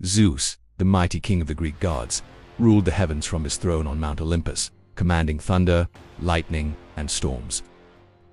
Zeus, the mighty king of the Greek gods, ruled the heavens from his throne on Mount Olympus, commanding thunder, lightning, and storms.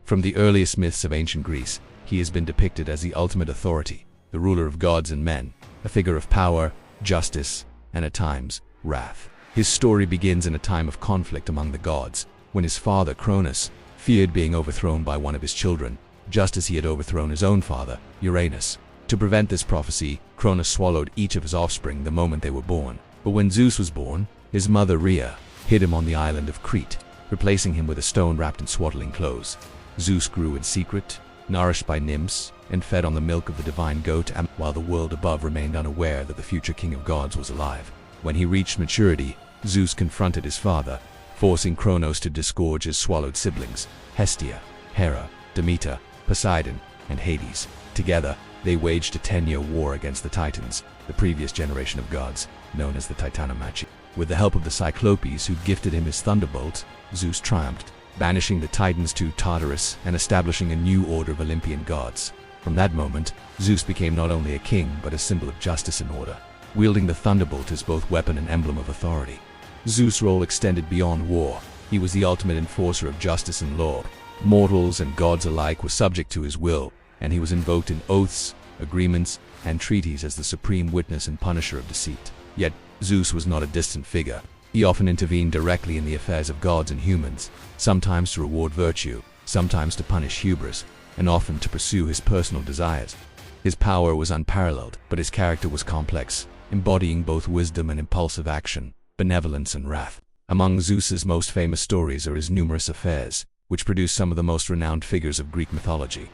From the earliest myths of ancient Greece, he has been depicted as the ultimate authority, the ruler of gods and men, a figure of power, justice, and at times, wrath. His story begins in a time of conflict among the gods, when his father, Cronus, feared being overthrown by one of his children, just as he had overthrown his own father, Uranus. To prevent this prophecy, Cronus swallowed each of his offspring the moment they were born. But when Zeus was born, his mother Rhea hid him on the island of Crete, replacing him with a stone wrapped in swaddling clothes. Zeus grew in secret, nourished by nymphs, and fed on the milk of the divine goat, while the world above remained unaware that the future king of gods was alive. When he reached maturity, Zeus confronted his father, forcing Cronos to disgorge his swallowed siblings, Hestia, Hera, Demeter, Poseidon, and Hades. Together, they waged a 10-year war against the Titans, the previous generation of gods, known as the Titanomachi. With the help of the Cyclopes who gifted him his thunderbolt, Zeus triumphed, banishing the Titans to Tartarus and establishing a new order of Olympian gods. From that moment, Zeus became not only a king but a symbol of justice and order, wielding the thunderbolt as both weapon and emblem of authority. Zeus' role extended beyond war. He was the ultimate enforcer of justice and law. Mortals and gods alike were subject to his will, and he was invoked in oaths, agreements, and treaties as the supreme witness and punisher of deceit. Yet, Zeus was not a distant figure. He often intervened directly in the affairs of gods and humans, sometimes to reward virtue, sometimes to punish hubris, and often to pursue his personal desires. His power was unparalleled, but his character was complex, embodying both wisdom and impulsive action, benevolence and wrath. Among Zeus's most famous stories are his numerous affairs, which produced some of the most renowned figures of Greek mythology.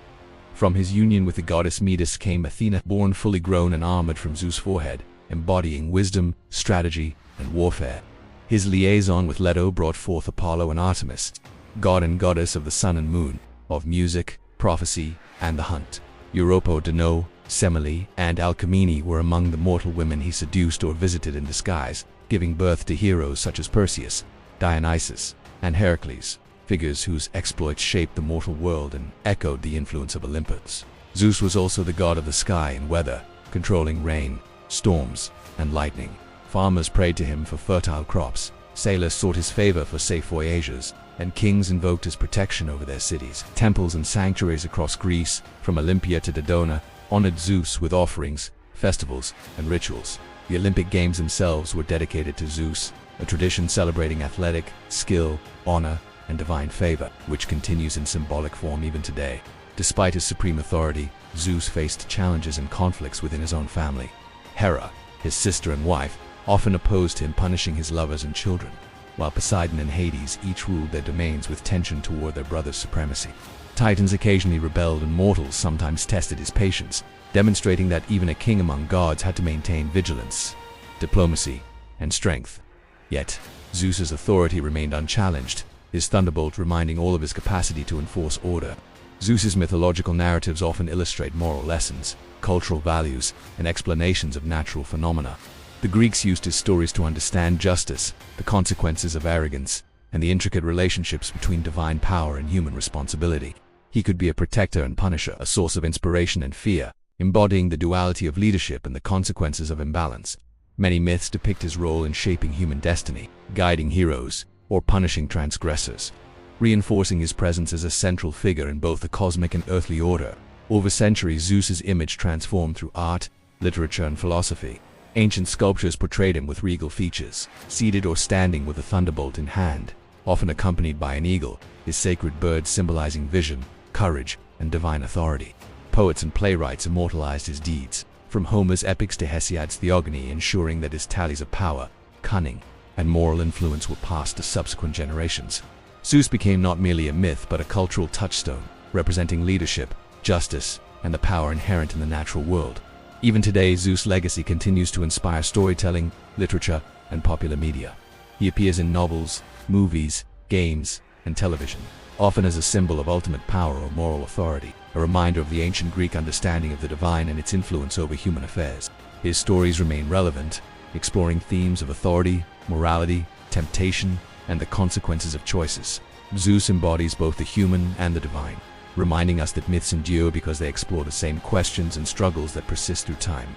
From his union with the goddess Metis came Athena, born fully grown and armored from Zeus' forehead, embodying wisdom, strategy, and warfare. His liaison with Leto brought forth Apollo and Artemis, god and goddess of the sun and moon, of music, prophecy, and the hunt. Europa, Danae, Semele, and Alcmene were among the mortal women he seduced or visited in disguise, giving birth to heroes such as Perseus, Dionysus, and Heracles, figures whose exploits shaped the mortal world and echoed the influence of Olympus. Zeus was also the god of the sky and weather, controlling rain, storms, and lightning. Farmers prayed to him for fertile crops, sailors sought his favor for safe voyages, and kings invoked his protection over their cities. Temples and sanctuaries across Greece, from Olympia to Dodona, honored Zeus with offerings, festivals, and rituals. The Olympic Games themselves were dedicated to Zeus, a tradition celebrating athletic skill, honor, and divine favor, which continues in symbolic form even today. Despite his supreme authority, Zeus faced challenges and conflicts within his own family. Hera, his sister and wife, often opposed him, punishing his lovers and children, while Poseidon and Hades each ruled their domains with tension toward their brother's supremacy. Titans occasionally rebelled, and mortals sometimes tested his patience, demonstrating that even a king among gods had to maintain vigilance, diplomacy, and strength. Yet, Zeus's authority remained unchallenged, his thunderbolt reminding all of his capacity to enforce order. Zeus's mythological narratives often illustrate moral lessons, cultural values, and explanations of natural phenomena. The Greeks used his stories to understand justice, the consequences of arrogance, and the intricate relationships between divine power and human responsibility. He could be a protector and punisher, a source of inspiration and fear, embodying the duality of leadership and the consequences of imbalance. Many myths depict his role in shaping human destiny, guiding heroes, or punishing transgressors, reinforcing his presence as a central figure in both the cosmic and earthly order. Over centuries, Zeus's image transformed through art, literature, and philosophy. Ancient sculptures portrayed him with regal features, seated or standing with a thunderbolt in hand, often accompanied by an eagle, his sacred bird symbolizing vision, courage, and divine authority. Poets and playwrights immortalized his deeds, from Homer's epics to Hesiod's Theogony, ensuring that his tallies of power, cunning, and moral influence were passed to subsequent generations. Zeus became not merely a myth but a cultural touchstone, representing leadership, justice, and the power inherent in the natural world. Even today, Zeus' legacy continues to inspire storytelling, literature, and popular media. He appears in novels, movies, games, and television, often as a symbol of ultimate power or moral authority, a reminder of the ancient Greek understanding of the divine and its influence over human affairs. His stories remain relevant, exploring themes of authority, morality, temptation, and the consequences of choices. Zeus embodies both the human and the divine, reminding us that myths endure because they explore the same questions and struggles that persist through time.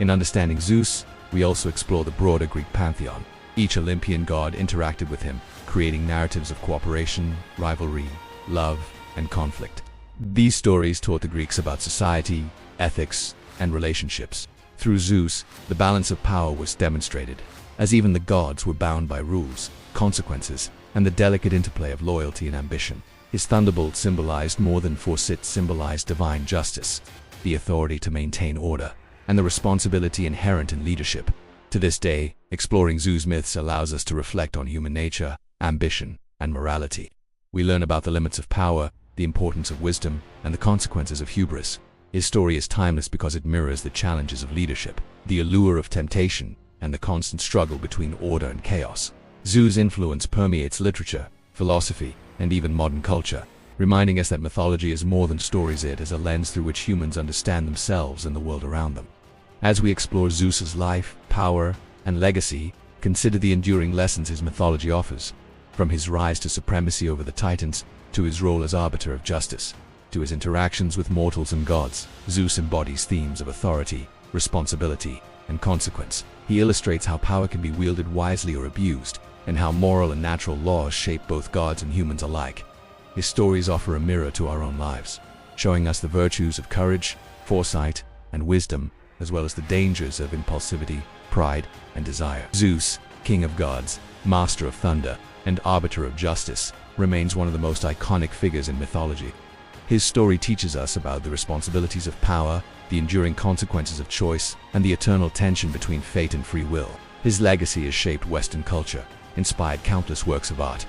In understanding Zeus, we also explore the broader Greek pantheon. Each Olympian god interacted with him, creating narratives of cooperation, rivalry, love, and conflict. These stories taught the Greeks about society, ethics, and relationships. Through Zeus, the balance of power was demonstrated, as even the gods were bound by rules, consequences, and the delicate interplay of loyalty and ambition. His thunderbolt symbolized more than force; it symbolized divine justice, the authority to maintain order, and the responsibility inherent in leadership. To this day, exploring Zeus' myths allows us to reflect on human nature, ambition, and morality. We learn about the limits of power, the importance of wisdom, and the consequences of hubris. His story is timeless because it mirrors the challenges of leadership, the allure of temptation, and the constant struggle between order and chaos. Zeus' influence permeates literature, philosophy, and even modern culture, reminding us that mythology is more than stories. It is a lens through which humans understand themselves and the world around them. As we explore Zeus's life, power, and legacy, consider the enduring lessons his mythology offers. From his rise to supremacy over the Titans, to his role as arbiter of justice, to his interactions with mortals and gods, Zeus embodies themes of authority, responsibility, and consequence. He illustrates how power can be wielded wisely or abused, and how moral and natural laws shape both gods and humans alike. His stories offer a mirror to our own lives, showing us the virtues of courage, foresight, and wisdom, as well as the dangers of impulsivity, pride, and desire. Zeus, king of gods, master of thunder, and arbiter of justice, remains one of the most iconic figures in mythology. His story teaches us about the responsibilities of power, the enduring consequences of choice, and the eternal tension between fate and free will. His legacy has shaped Western culture, inspired countless works of art,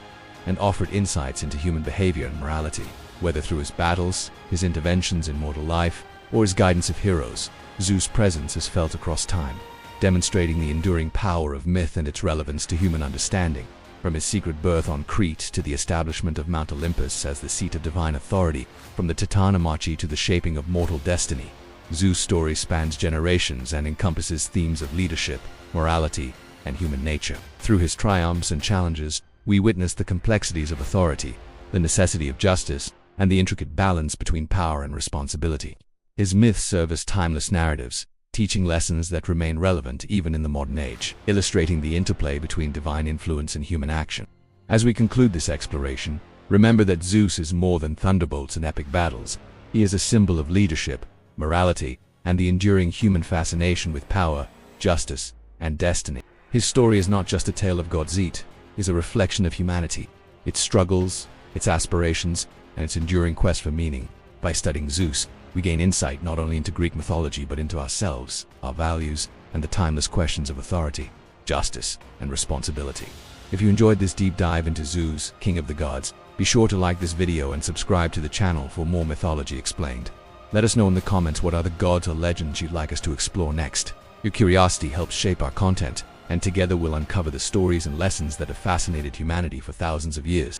and offered insights into human behavior and morality. Whether through his battles, his interventions in mortal life, or his guidance of heroes, Zeus' presence is felt across time, demonstrating the enduring power of myth and its relevance to human understanding. From his secret birth on Crete to the establishment of Mount Olympus as the seat of divine authority, from the Titanomachy to the shaping of mortal destiny, Zeus' story spans generations and encompasses themes of leadership, morality, and human nature. Through his triumphs and challenges, we witness the complexities of authority, the necessity of justice, and the intricate balance between power and responsibility. His myths serve as timeless narratives, teaching lessons that remain relevant even in the modern age, illustrating the interplay between divine influence and human action. As we conclude this exploration, remember that Zeus is more than thunderbolts and epic battles. He is a symbol of leadership, morality, and the enduring human fascination with power, justice, and destiny. His story is not just a tale of God's it is a reflection of humanity, its struggles, its aspirations, and its enduring quest for meaning. By studying Zeus, we gain insight not only into Greek mythology but into ourselves, our values, and the timeless questions of authority, justice, and responsibility. If you enjoyed this deep dive into Zeus, king of the gods, be sure to like this video and subscribe to the channel for more mythology explained. Let us know in the comments what other gods or legends you'd like us to explore next. Your curiosity helps shape our content, and together we'll uncover the stories and lessons that have fascinated humanity for thousands of years.